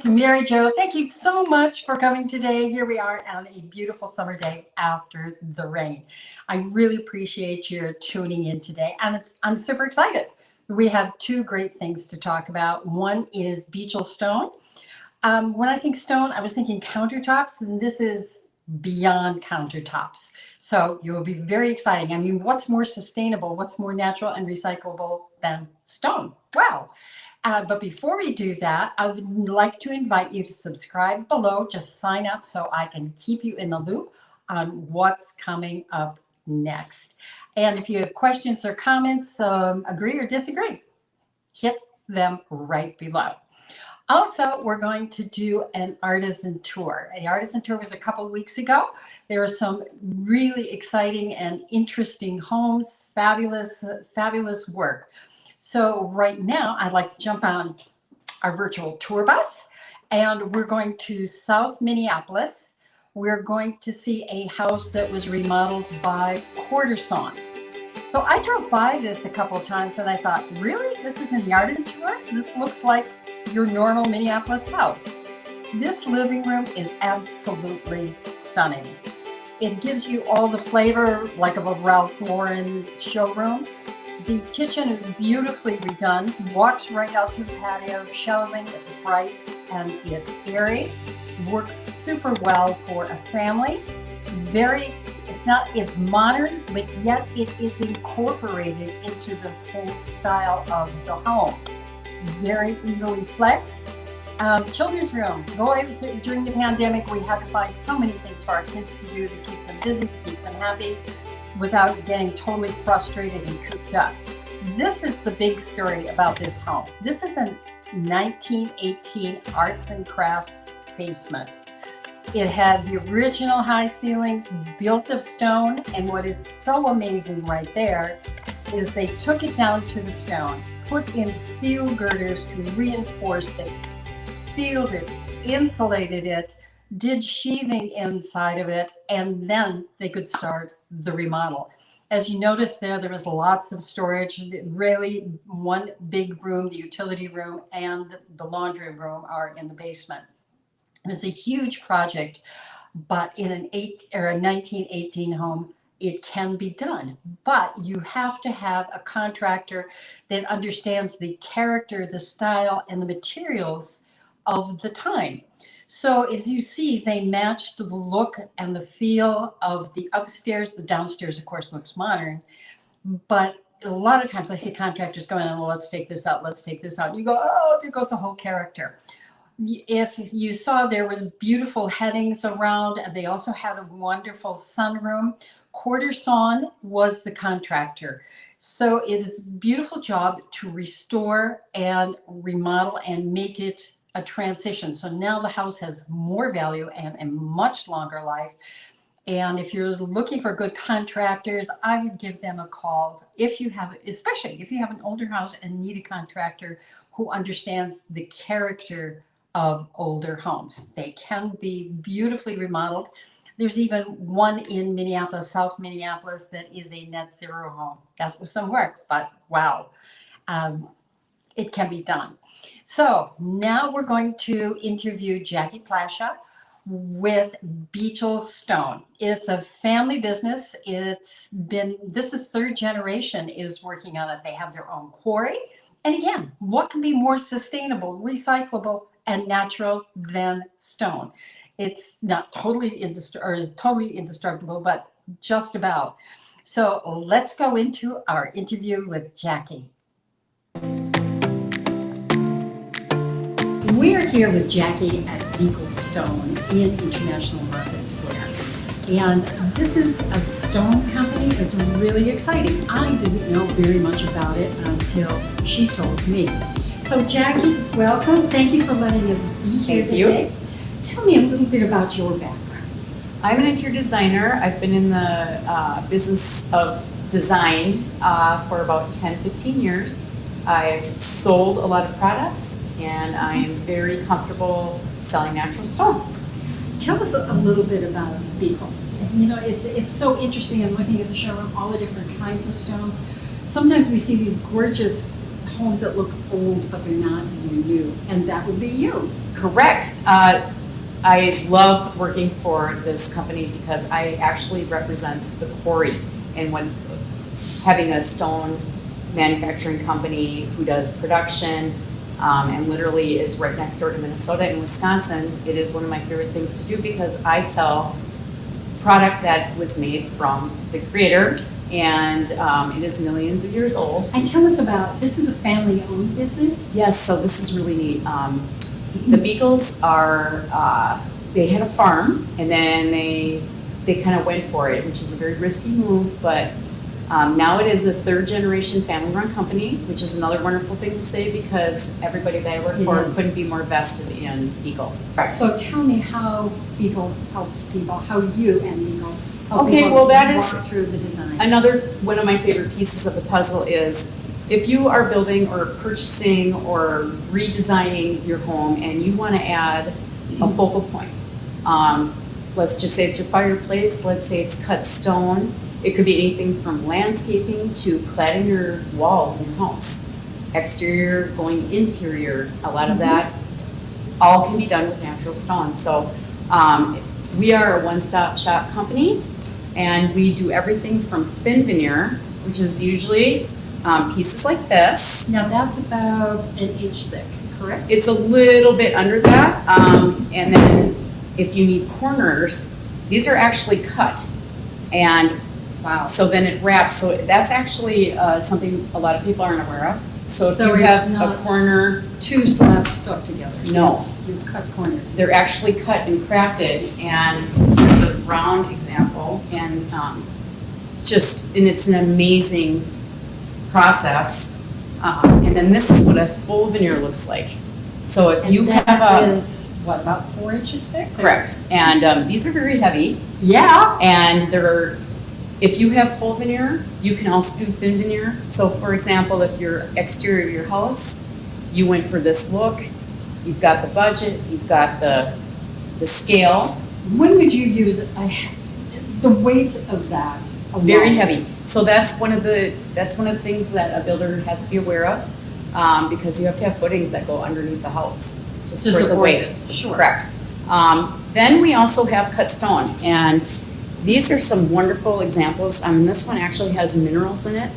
it's Mary Jo. Thank you so much for coming today. Here we are on a beautiful summer day after the rain. I really appreciate your tuning in today, and I'm super excited. We have two great things to talk about. One is Buechel Stone. When I think stone, I was thinking countertops, and this is beyond countertops. So it will be very exciting. I mean, what's more sustainable, what's more natural and recyclable than stone? Wow. But before we do that, I would like to invite you to subscribe below. Just sign up so I can keep you in the loop on what's coming up next. And if you have questions or comments, agree or disagree, hit them right below. Also, we're going to do an artisan tour. The artisan tour was a couple of weeks ago. There are some really exciting and interesting homes, fabulous work. So right now, I'd like to jump on our virtual tour bus, and we're going to South Minneapolis. We're going to see a house that was remodeled by Quartersawn. So I drove by this a couple of times, and I thought, really? This is in the artisan tour? This looks like your normal Minneapolis house. This living room is absolutely stunning. It gives you all the flavor like of a Ralph Lauren showroom. The kitchen is beautifully redone, walks right out to the patio, shelving, it's bright and it's airy. Works super well for a family. It's modern, but yet it is incorporated into the whole style of the home. Very easily flexed. Children's room. Boy, during the pandemic, we had to find so many things for our kids to do to keep them busy, to keep them happy, without getting totally frustrated and cooped up. This is the big story about this home. This is a 1918 arts and crafts basement. It had the original high ceilings built of stone, and what is so amazing right there is they took it down to the stone, put in steel girders to reinforce it, sealed it, insulated it, did sheathing inside of it, and then they could start the remodel. As you notice there was lots of storage. Really, one big room, the utility room, and the laundry room are in the basement. It was a huge project, but in a 1918 home, it can be done. But you have to have a contractor that understands the character, the style, and the materials of the time. So as you see, they match the look and the feel of the upstairs. The downstairs, of course, looks modern. But a lot of times I see contractors going, well, let's take this out, let's take this out. And you go, oh, there goes the whole character. If you saw, there was beautiful headings around, and they also had a wonderful sunroom. Quartersawn was the contractor. So it is a beautiful job to restore and remodel and make it a transition. So now the house has more value and a much longer life. And if you're looking for good contractors, I would give them a call. Especially if you have an older house and need a contractor who understands the character of older homes. They can be beautifully remodeled. There's even one in Minneapolis, South Minneapolis, that is a net zero home. That was some work, but wow, it can be done. So now we're going to interview Jacqui Plasha with Buechel Stone. It's a family business. This is third generation is working on it. They have their own quarry. And again, what can be more sustainable, recyclable, and natural than stone? It's not totally indestructible, but just about. So let's go into our interview with Jacqui. We are here with Jacqui at Buechel Stone in International Market Square. And this is a stone company that's really exciting. I didn't know very much about it until she told me. So Jacqui, welcome. Thank you for letting us be here today. Tell me a little bit about your background. I'm an interior designer. I've been in the business of design for about 10, 15 years. I've sold a lot of products, and I am very comfortable selling natural stone. Tell us a little bit about Buechel. You know, it's so interesting in looking at the showroom, all the different kinds of stones. Sometimes we see these gorgeous homes that look old, but they're not, and they're new, and that would be you. Correct. I love working for this company because I actually represent the quarry, and when having a stone manufacturing company who does production and literally is right next door to Minnesota and Wisconsin, it is one of my favorite things to do because I sell product that was made from the creator, and it is millions of years old. And tell us about, this is a family-owned business? Yes, so this is really neat. The Buechels are, they had a farm and then they kind of went for it, which is a very risky move, but now it is a third generation family run company, which is another wonderful thing to say because everybody that I work for couldn't be more vested in Buechel. So tell me how Buechel helps people, how you and Buechel help Okay, people well, that walk is through the design. Another one of my favorite pieces of the puzzle is if you are building or purchasing or redesigning your home and you want to add a focal point. Let's just say it's your fireplace, let's say it's cut stone. It could be anything from landscaping to cladding your walls in your house. Exterior, going interior, a lot of that all can be done with natural stone. So we are a one-stop shop company, and we do everything from thin veneer, which is usually pieces like this. Now that's about an inch thick, correct? It's a little bit under that, and then if you need corners, these are actually cut, and Wow. so then it wraps. So that's actually something a lot of people aren't aware of. So if So you it's have not- a corner, Two slabs stuck together. No. Yes, you cut corners. they're actually cut and crafted, and here's a round example, and and it's an amazing process. And then this is what a full veneer looks like. So if you And have that a, is, what, about 4 inches thick? correct, and these are very heavy, Yeah. and if you have full veneer, you can also do thin veneer. So for example, if your exterior of your house, you went for this look, you've got the budget, you've got the scale, When would you use the weight of that? alone? very heavy. So that's one of the things that a builder has to be aware of, because you have to have footings that go underneath the house, just To for the support weight. this, sure. Correct. Then we also have cut stone, and these are some wonderful examples. This one actually has minerals in it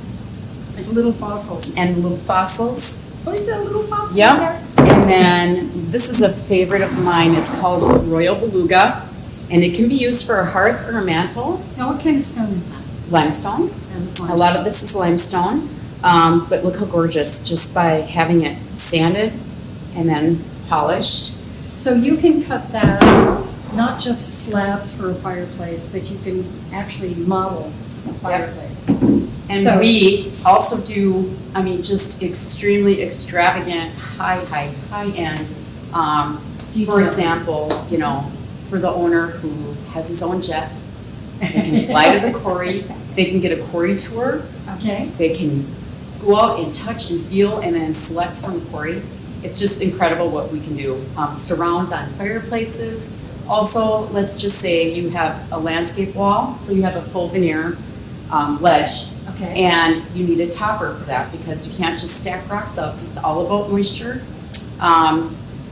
Like little fossils. and little fossils. What is that little fossil in Yep. there? And then this is a favorite of mine. It's called Royal Beluga, and it can be used for a hearth or a mantle. Now, what kind of stone is that? Limestone. That is A limestone. lot of this is limestone, but look how gorgeous just by having it sanded and then polished. So you can cut that, not just slabs for a fireplace, but you can actually model a fireplace. And So- we also do, just extremely extravagant, high-end. For Detail. example, for the owner who has his own jet, they can fly to the quarry, they can get a quarry tour, Okay. they can go out and touch and feel and then select from the quarry. It's just incredible what we can do. Surrounds on fireplaces. Also, let's just say you have a landscape wall, so you have a full veneer ledge, Okay. and you need a topper for that because you can't just stack rocks up. It's all about moisture.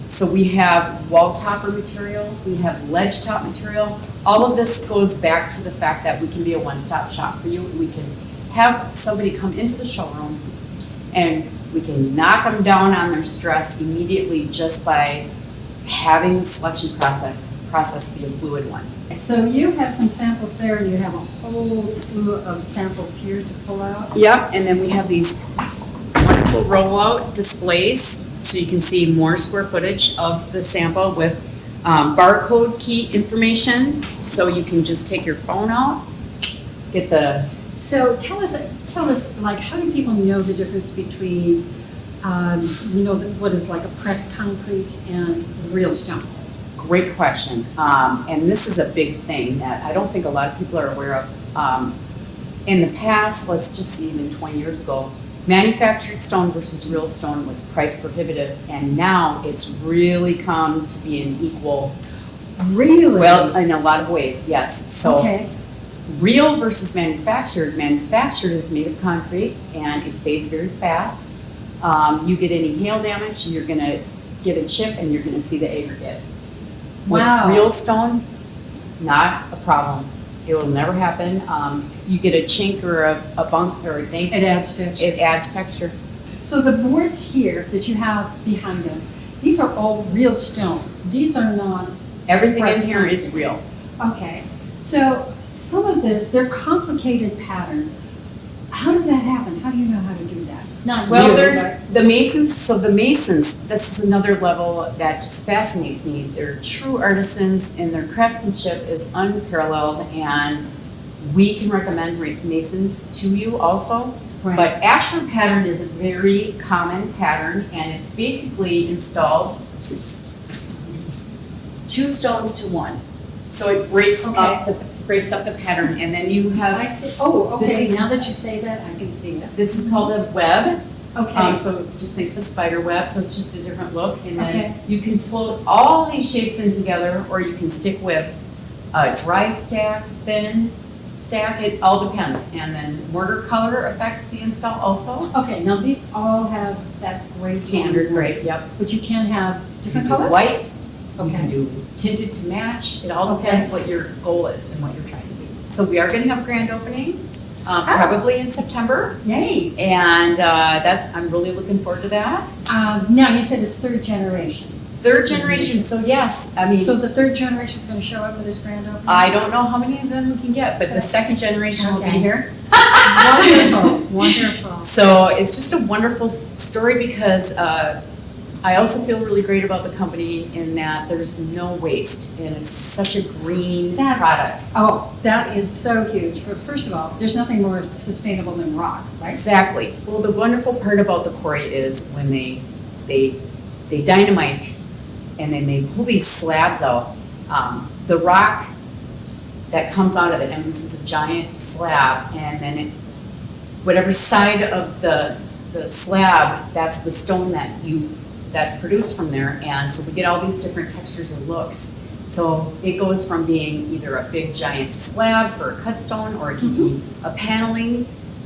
So we have wall topper material, we have ledge top material. All of this goes back to the fact that we can be a one-stop shop for you. We can have somebody come into the showroom and we can knock them down on their stress immediately just by having the selection process be a fluid one. So you have some samples there, and you have a whole slew of samples here to pull out. Yep, and then we have these wonderful rollout displays, so you can see more square footage of the sample with barcode key information, so you can just take your phone out, get the, So tell us, like, how do people know the difference between, what is like a pressed concrete and real stone? great question. And this is a big thing that I don't think a lot of people are aware of. In the past, let's just see, even 20 years ago, manufactured stone versus real stone was price prohibitive, and now it's really come to be an equal. Really? Well, in a lot of ways, yes. So Okay. real versus manufactured. Manufactured is made of concrete and it fades very fast. You get any hail damage, you're gonna get a chip and you're gonna see the aggregate. Wow. With real stone, not a problem. It will never happen. You get a chink or a bump or a dink, It adds texture. it adds texture. So the boards here that you have behind us, these are all real stone. These are not, Everything in Pressed here is concrete. real. okay. So some of this, they're complicated patterns. How does that happen? How do you know how to do that? Not Well, you, there's the masons, so the masons, this is another level that just fascinates me. They're true artisans and their craftsmanship is unparalleled, and we can recommend masons to you also. Right. But ashlar pattern is a very common pattern, and it's basically installed 2 stones to 1. So it breaks up the pattern, and then you I have, see. Oh, This okay. is- Now that you say that, I can see it. this is called a web. Okay. So just think of a spider web, so it's just a different look, and then Okay. you can float all these shapes in together, or you can stick with a dry stack, thin stack, it all depends. And then mortar color affects the install also. Okay, now these all have that gray Standard tone, gray, yep. but you can have different You can do colors? white, you Okay. can do tinted to match, it all Okay. depends what your goal is and what you're trying to do. So we are gonna have a grand opening, Oh. probably in September, Yay. and I'm really looking forward to that. Now, you said it's third generation. 3rd generation, so yes, I mean. So the third generation is going to show up for this grand opening? I don't know how many of them we can get, but the 2nd generation will be Okay. here. Wonderful, wonderful. So it's just a wonderful story because I also feel really great about the company in that there's no waste and it's such a green product. Oh, that is so huge. But first of all, there's nothing more sustainable than rock, right? Exactly. Well, the wonderful part about the quarry is when they dynamite and then they pull these slabs out, the rock that comes out of it, and this is a giant slab, and then whatever side of the slab, that's the stone that's produced from there, and so we get all these different textures and looks. So it goes from being either a big giant slab for a cut stone, or it can be a paneling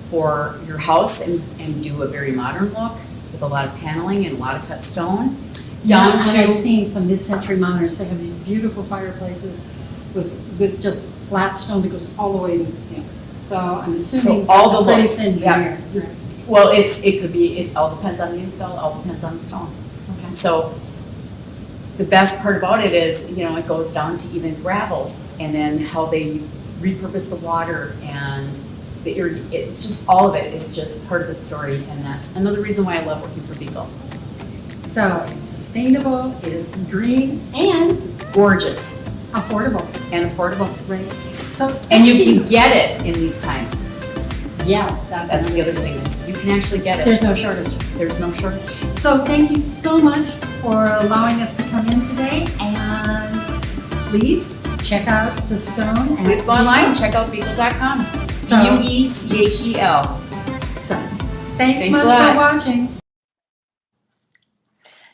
for your house and do a very modern look with a lot of paneling and a lot of cut stone. Yeah, Down and I've to, seen some mid-century moderns. They have these beautiful fireplaces with just flat stone that goes all the way to the ceiling. So I'm assuming So all that's a the pretty looks, thin yeah. veneer. well, it all depends on the install, it all depends on the stone. Okay. So the best part about it is, it goes down to even gravel, and then how they repurpose the water and it's just, all of it is just part of the story, and that's another reason why I love working for Buechel. So it's sustainable, it's green, and Gorgeous affordable, and affordable. right? So And you can get it in these times. yes, That's the other thing, is you can actually get it. There's no shortage. There's no shortage. So thank you so much for allowing us to come in today, and please check out the stone. at Please go online, Buechel. check out Buechel.com. So- Buechel. So thanks Thanks much a lot. for watching.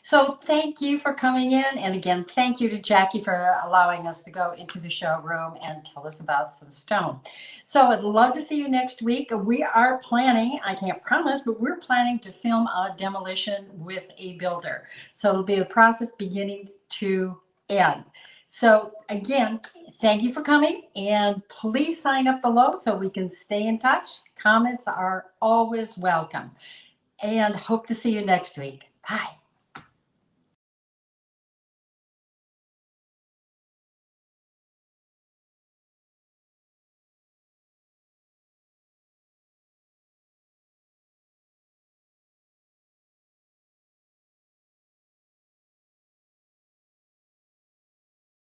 So thank you for coming in. And again, thank you to Jacqui for allowing us to go into the showroom and tell us about some stone. So I'd love to see you next week. We are planning, I can't promise, but we're planning to film a demolition with a builder. So it'll be a process beginning to end. So again, thank you for coming, and please sign up below so we can stay in touch. Comments are always welcome, and hope to see you next week. Bye.